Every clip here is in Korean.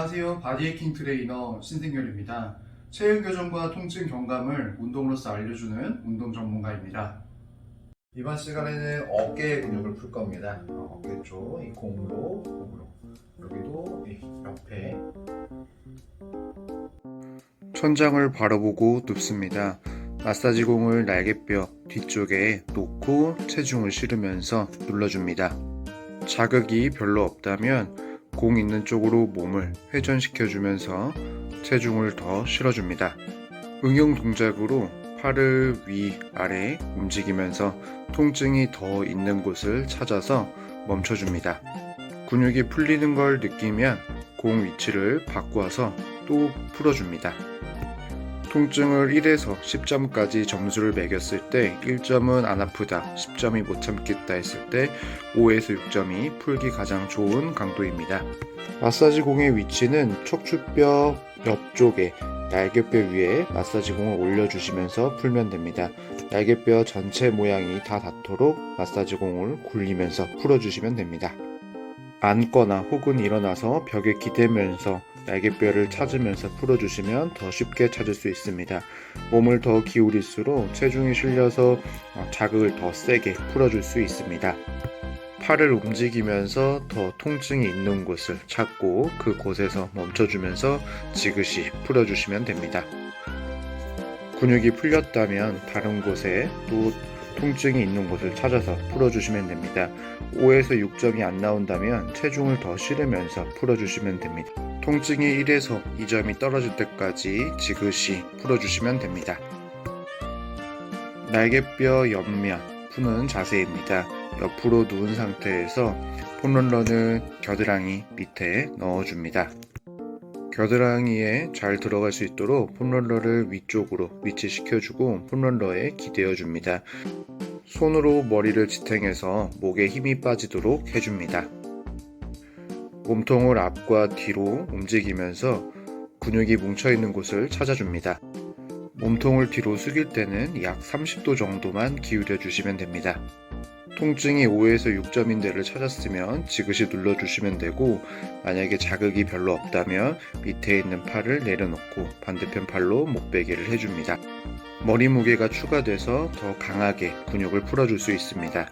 안녕하세요. 바디해킹 트레이너 신승열입니다. 체형 교정과 통증 경감을 운동으로서 알려주는 운동 전문가입니다. 이번 시간에는 어깨 근육을 풀 겁니다. 어깨 쪽, 이 공으로, 여기도 옆에 천장을 바라보고 눕습니다. 마사지 공을 날개뼈 뒤쪽에 놓고 체중을 실으면서 눌러줍니다. 자극이 별로 없다면 공 있는 쪽으로 몸을 회전시켜주면서 체중을 더 실어줍니다. 응용 동작으로 팔을 위아래 움직이면서 통증이 더 있는 곳을 찾아서 멈춰줍니다. 근육이 풀리는 걸 느끼면 공 위치를 바꿔서 또 풀어줍니다. 통증을 1에서 10점까지 점수를 매겼을 때 1점은 안 아프다, 10점이 못 참겠다 했을 때 5에서 6점이 풀기 가장 좋은 강도입니다. 마사지 공의 위치는 척추뼈 옆쪽에 날개뼈 위에 마사지 공을 올려주시면서 풀면 됩니다. 날개뼈 전체 모양이 다 닿도록 마사지 공을 굴리면서 풀어주시면 됩니다. 앉거나 혹은 일어나서 벽에 기대면서 날개뼈를 찾으면서 풀어주시면 더 쉽게 찾을 수 있습니다. 몸을 더 기울일수록 체중이 실려서 자극을 더 세게 풀어줄 수 있습니다. 팔을 움직이면서 더 통증이 있는 곳을 찾고 그곳에서 멈춰주면서 지그시 풀어주시면 됩니다. 근육이 풀렸다면 다른 곳에 또 통증이 있는 곳을 찾아서 풀어주시면 됩니다. 5에서 6점이 안 나온다면 체중을 더 실으면서 풀어주시면 됩니다. 통증이 1에서 2점이 떨어질 때까지 지그시 풀어주시면 됩니다. 날개뼈 옆면 푸는 자세입니다. 옆으로 누운 상태에서 폼롤러는 겨드랑이 밑에 넣어줍니다. 겨드랑이에 잘 들어갈 수 있도록 폼롤러를 위쪽으로 위치시켜주고 폼롤러에 기대어줍니다. 손으로 머리를 지탱해서 목에 힘이 빠지도록 해줍니다. 몸통을 앞과 뒤로 움직이면서 근육이 뭉쳐있는 곳을 찾아줍니다. 몸통을 뒤로 숙일 때는 약 30도 정도만 기울여 주시면 됩니다. 통증이 5에서 6점인 데를 찾았으면 지그시 눌러주시면 되고, 만약에 자극이 별로 없다면 밑에 있는 팔을 내려놓고 반대편 팔로 목베개를 해줍니다. 머리 무게가 추가돼서 더 강하게 근육을 풀어줄 수 있습니다.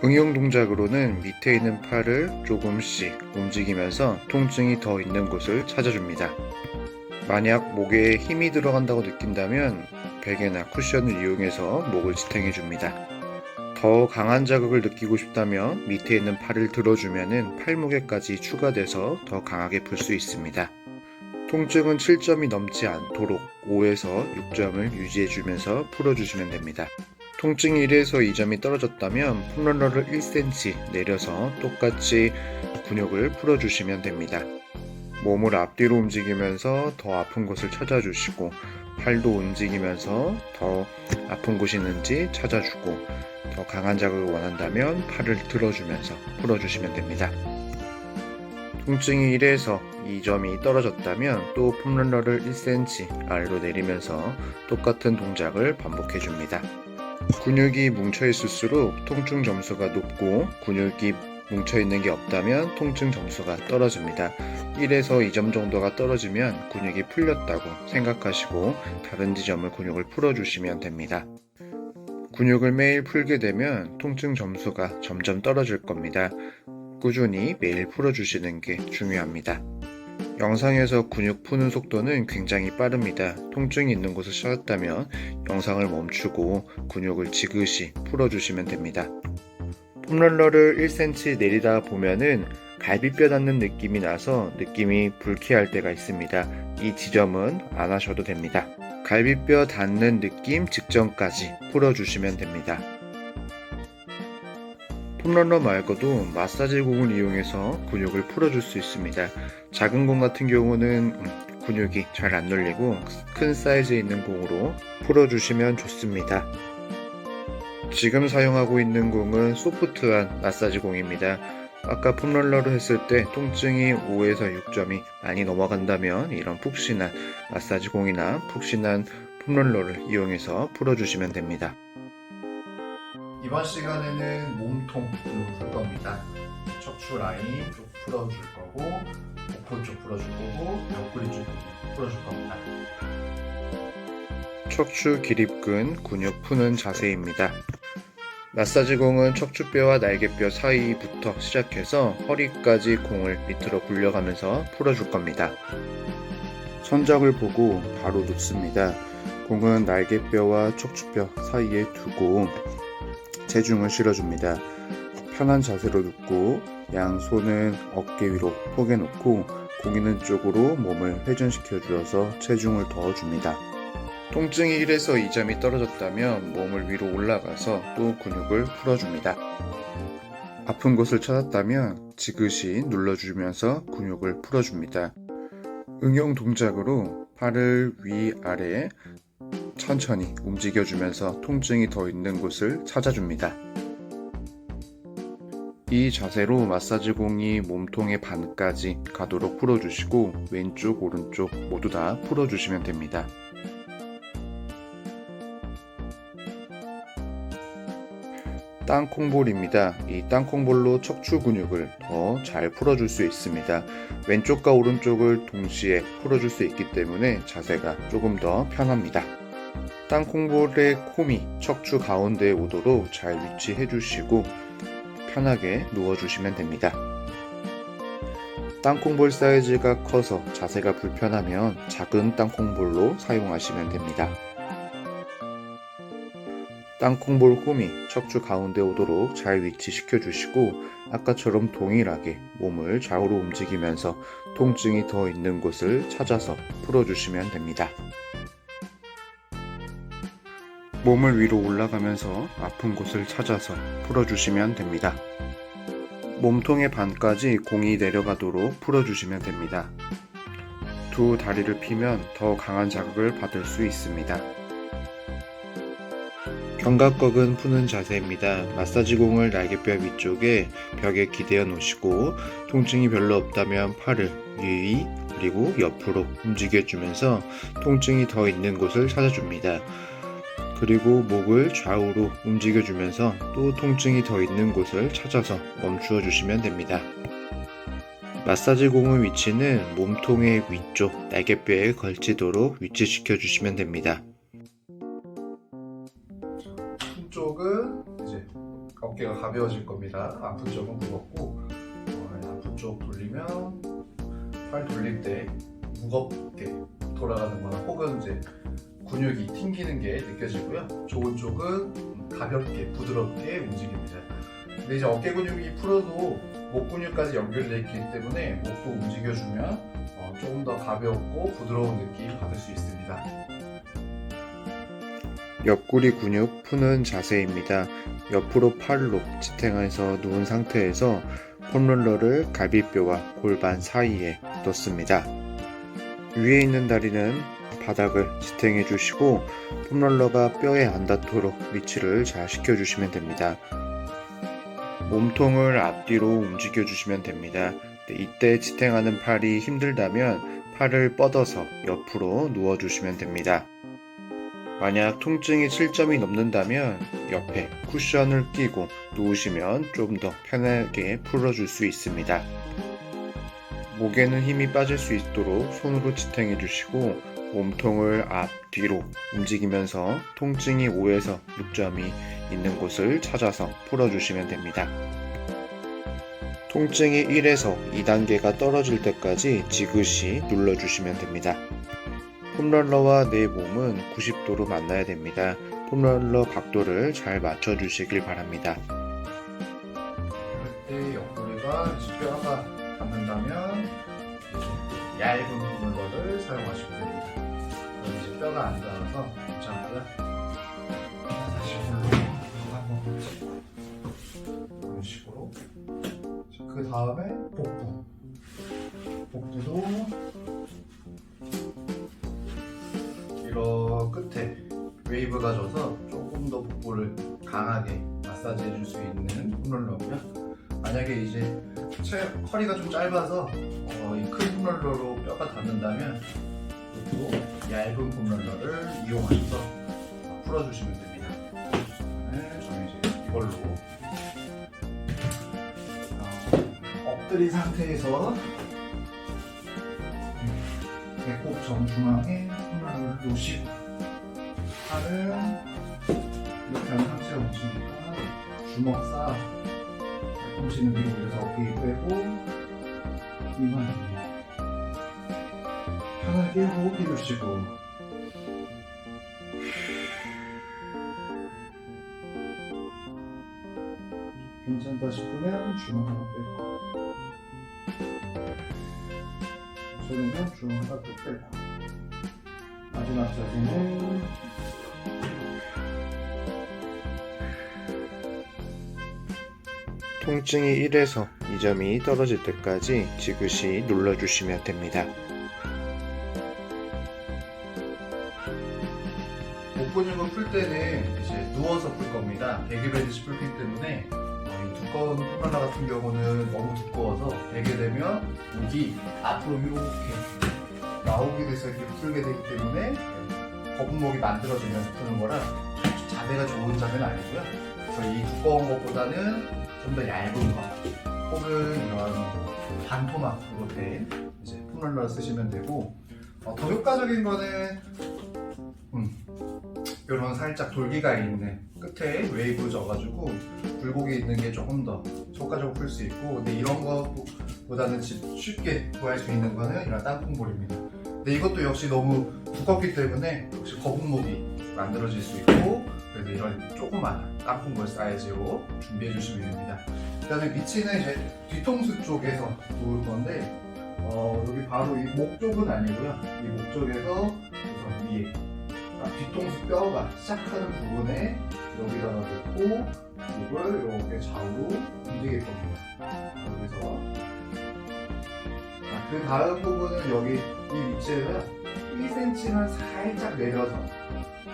응용 동작으로는 밑에 있는 팔을 조금씩 움직이면서 통증이 더 있는 곳을 찾아줍니다. 만약 목에 힘이 들어간다고 느낀다면 베개나 쿠션을 이용해서 목을 지탱해줍니다. 더 강한 자극을 느끼고 싶다면 밑에 있는 팔을 들어주면 팔무게까지 추가돼서 더 강하게 풀 수 있습니다. 통증은 7점이 넘지 않도록 5에서 6점을 유지해주면서 풀어주시면 됩니다. 통증이 1에서 2점이 떨어졌다면 폼롤러를 1cm 내려서 똑같이 근육을 풀어주시면 됩니다. 몸을 앞뒤로 움직이면서 더 아픈 곳을 찾아주시고, 팔도 움직이면서 더 아픈 곳이 있는지 찾아주고, 더 강한 자극을 원한다면 팔을 들어주면서 풀어주시면 됩니다. 통증이 1에서 2점이 떨어졌다면 또 폼롤러를 1cm 아래로 내리면서 똑같은 동작을 반복해줍니다. 근육이 뭉쳐있을수록 통증 점수가 높고, 근육이 뭉쳐있는 게 없다면 통증 점수가 떨어집니다. 1에서 2점 정도가 떨어지면 근육이 풀렸다고 생각하시고 다른 지점을 근육을 풀어주시면 됩니다. 근육을 매일 풀게 되면 통증 점수가 점점 떨어질 겁니다. 꾸준히 매일 풀어주시는 게 중요합니다. 영상에서 근육 푸는 속도는 굉장히 빠릅니다. 통증이 있는 곳을 찾았다면 영상을 멈추고 근육을 지그시 풀어주시면 됩니다. 폼롤러를 1cm 내리다 보면은 갈비뼈 닿는 느낌이 나서 느낌이 불쾌할 때가 있습니다. 이 지점은 안 하셔도 됩니다. 갈비뼈 닿는 느낌 직전까지 풀어주시면 됩니다. 폼롤러 말고도 마사지 공을 이용해서 근육을 풀어줄 수 있습니다. 작은 공 같은 경우는 근육이 잘 안 눌리고 큰 사이즈에 있는 공으로 풀어주시면 좋습니다. 지금 사용하고 있는 공은 소프트한 마사지 공입니다. 아까 폼롤러로 했을 때 통증이 5에서 6점이 많이 넘어간다면 이런 푹신한 마사지 공이나 푹신한 폼롤러를 이용해서 풀어주시면 됩니다. 이번 시간에는 몸통 근육을 풀 겁니다. 척추 라인 쭉 풀어줄 거고, 복부 쪽 풀어줄 거고 옆구리 쪽 풀어줄 겁니다. 척추 기립근 근육 푸는 자세입니다. 마사지공은 척추뼈와 날개뼈 사이부터 시작해서 허리까지 공을 밑으로 굴려가면서 풀어줄 겁니다. 천장을 보고 바로 눕습니다. 공은 날개뼈와 척추뼈 사이에 두고 체중을 실어줍니다. 편한 자세로 눕고 양손은 어깨 위로 포개 놓고 공 있는 쪽으로 몸을 회전시켜 주어서 체중을 더줍니다. 통증이 1에서 2점이 떨어졌다면 몸을 위로 올라가서 또 근육을 풀어줍니다. 아픈 곳을 찾았다면 지그시 눌러주면서 근육을 풀어줍니다. 응용 동작으로 팔을 위아래 천천히 움직여주면서 통증이 더 있는 곳을 찾아줍니다. 이 자세로 마사지공이 몸통의 반까지 가도록 풀어주시고 왼쪽 오른쪽 모두 다 풀어주시면 됩니다. 땅콩볼입니다. 이 땅콩볼로 척추 근육을 더 잘 풀어줄 수 있습니다. 왼쪽과 오른쪽을 동시에 풀어줄 수 있기 때문에 자세가 조금 더 편합니다. 땅콩볼의 콤이 척추 가운데에 오도록 잘 위치해 주시고 편하게 누워주시면 됩니다. 땅콩볼 사이즈가 커서 자세가 불편하면 작은 땅콩볼로 사용하시면 됩니다. 땅콩볼 홈이 척추 가운데 오도록 잘 위치시켜 주시고 아까처럼 동일하게 몸을 좌우로 움직이면서 통증이 더 있는 곳을 찾아서 풀어주시면 됩니다. 몸을 위로 올라가면서 아픈 곳을 찾아서 풀어주시면 됩니다. 몸통의 반까지 공이 내려가도록 풀어주시면 됩니다. 두 다리를 펴면 더 강한 자극을 받을 수 있습니다. 견갑골근 푸는 자세입니다. 마사지공을 날개뼈 위쪽에 벽에 기대어 놓으시고 통증이 별로 없다면 팔을 위 그리고 옆으로 움직여주면서 통증이 더 있는 곳을 찾아줍니다. 그리고 목을 좌우로 움직여주면서 또 통증이 더 있는 곳을 찾아서 멈추어 주시면 됩니다. 마사지공의 위치는 몸통의 위쪽 날개뼈에 걸치도록 위치시켜 주시면 됩니다. 쪽은 이제 어깨가 가벼워질 겁니다. 아픈 쪽은 무겁고 아픈 쪽 돌리면 팔 돌릴 때 무겁게 돌아가는 거나 혹은 이제 근육이 튕기는 게 느껴지고요. 좋은 쪽은 가볍게 부드럽게 움직입니다. 근데 이제 어깨 근육이 풀어도 목 근육까지 연결되어 있기 때문에 목도 움직여주면 조금 더 가볍고 부드러운 느낌 받을 수 있습니다. 옆구리 근육 푸는 자세입니다. 옆으로 팔로 지탱해서 누운 상태에서 폼롤러를 갈비뼈와 골반 사이에 넣습니다. 위에 있는 다리는 바닥을 지탱해 주시고 폼롤러가 뼈에 안 닿도록 위치를 잘 시켜주시면 됩니다. 몸통을 앞뒤로 움직여 주시면 됩니다. 이때 지탱하는 팔이 힘들다면 팔을 뻗어서 옆으로 누워 주시면 됩니다. 만약 통증이 7점이 넘는다면 옆에 쿠션을 끼고 누우시면 좀 더 편하게 풀어줄 수 있습니다. 목에는 힘이 빠질 수 있도록 손으로 지탱해 주시고 몸통을 앞뒤로 움직이면서 통증이 5에서 6점이 있는 곳을 찾아서 풀어주시면 됩니다. 통증이 1에서 2단계가 떨어질 때까지 지그시 눌러주시면 됩니다. 폼롤러와 내 몸은 90도로 만나야 됩니다. 폼롤러 각도를 잘 맞춰주시길 바랍니다. 이때 옆구리가 뼈가 닿는다면 얇은 폼롤러를 사용하시면 됩니다. 그럼 이제 뼈가 안 닿아서 괜찮고요. 다시 한번 이런 식으로. 그 다음에 복부도 이런 끝에 웨이브가 져서 조금 더 복부를 강하게 마사지 해줄 수 있는 폼롤러고요. 만약에 이제 허리가 좀 짧아서 이 큰 폼롤러로 뼈가 닿는다면 또 얇은 폼롤러를 이용해서 풀어주시면 됩니다. 저는 이제 이걸로 엎드린 상태에서 배꼽 정중앙에 손을 놓으시고 팔은 이렇게 하면 상체가 뭉치니까 주먹 싹 팔꿈치는 위로 올려서 어깨 빼고 이만 편하게 호흡해 주시고 괜찮다 싶으면 주먹 하나 빼고 손에는 주먹 하나 또 빼고 마지막 자세는 통증이 1에서 2점이 떨어질 때까지 지그시 눌러주시면 됩니다. 목 근육을 풀 때는 이제 누워서 풀 겁니다. 베개 베듯이 풀기 때문에 이 두꺼운 폼롤러 같은 경우는 너무 두꺼워서 베게 되면 목이 앞으로 이렇게 나오게 돼서 이렇게 풀게 되기 때문에 거북목이 만들어지면서 푸는 거라 자세가 좋은 자세는 아니고요. 그래서 이 두꺼운 것보다는 좀 더 얇은 거 혹은 이런 반토막으로 된 이제 폼롤러를 쓰시면 되고 더 효과적인 거는 이런 살짝 돌기가 있는 끝에 웨이브 져가지고 굴곡이 있는 게 조금 더 효과적으로 풀 수 있고 근데 이런 거보다는 쉽게 구할 수 있는 거는 이런 땅콩볼입니다. 근데 이것도 역시 너무 두껍기 때문에 역시 거북목이 만들어질 수 있고 그래서 이런 조그마한 땅콩볼 사이즈로 준비해 주시면 됩니다. 그다음에 위치는 이제 뒤통수 쪽에서 놓을 건데 여기 바로 이 목 쪽은 아니고요. 이 목 쪽에서 우선 위에 뒤통수 뼈가 시작하는 부분에 여기다가 놓고 목을 이렇게 좌우로 움직일 겁니다. 여기서 그 다음 부분은 여기 이 위치에서 1cm만 살짝 내려서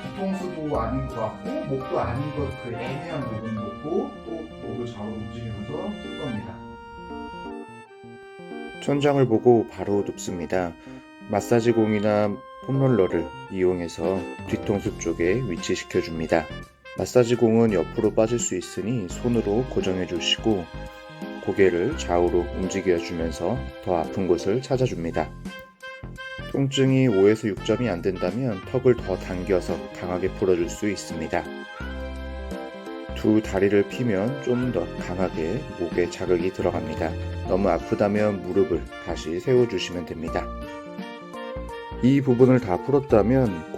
뒤통수도 아닌 것 같고 목도 아닌 것 그 애매한 부분 놓고 또 목을 좌우로 움직이면서 풀 겁니다. 천장을 보고 바로 눕습니다. 마사지공이나 폼롤러를 이용해서 뒤통수 쪽에 위치시켜 줍니다. 마사지공은 옆으로 빠질 수 있으니 손으로 고정해 주시고 고개를 좌우로 움직여 주면서 더 아픈 곳을 찾아줍니다. 통증이 5에서 6점이 안 된다면 턱을 더 당겨서 강하게 풀어줄 수 있습니다. 두 다리를 피면 좀 더 강하게 목에 자극이 들어갑니다. 너무 아프다면 무릎을 다시 세워주시면 됩니다. 이 부분을 다 풀었다면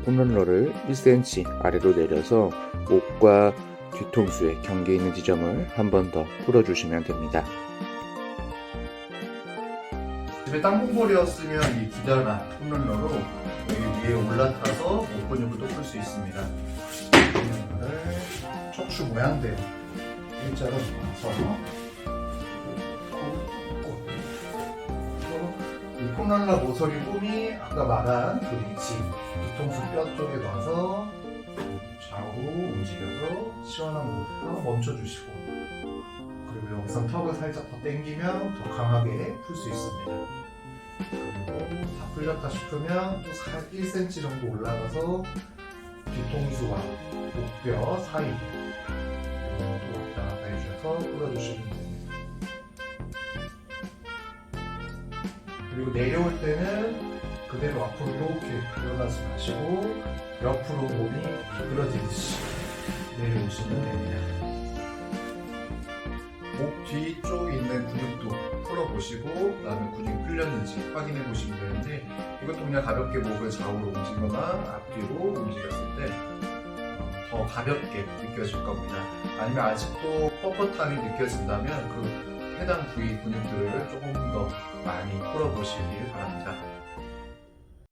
폼롤러를 1cm 아래로 내려서 목과 뒤통수에 경계 있는 지점을 한 번 더 풀어주시면 됩니다. 집에 땅콩볼이었으면 이 기다란 폼롤러로 여기 위에 올라타서 목 근육도 풀 수 있습니다. 폼롤러를 척추 모양대로 일자로 놓아서 이 폼롤러 모서리 폼이 아까 말한 그 위치 뒤통수 뼈 쪽에 놔서 좌우로 움직여서 시원한 목부터 멈춰주시고 그리고 여기서 턱을 살짝 더 당기면 더 강하게 풀 수 있습니다. 그리고 다 풀렸다 싶으면 또 1cm 정도 올라가서 뒤통수와 목뼈 사이 또 왔다 갔다 해주셔서 풀어주시면 됩니다. 그리고 내려올 때는 그대로 앞으로 이렇게 일어나지 마시고 옆으로 몸이 미끄러지듯이 내려오시면 됩니다. 목 뒤쪽 있는 근육도 풀어보시고 그 다음에 근육이 풀렸는지 확인해 보시면 되는데 이것도 그냥 가볍게 목을 좌우로 움직이거나 앞뒤로 움직였을 때 더 가볍게 느껴질 겁니다. 아니면 아직도 뻣뻣함이 느껴진다면 그 해당 부위 근육들을 조금 더 많이 풀어보시길 바랍니다.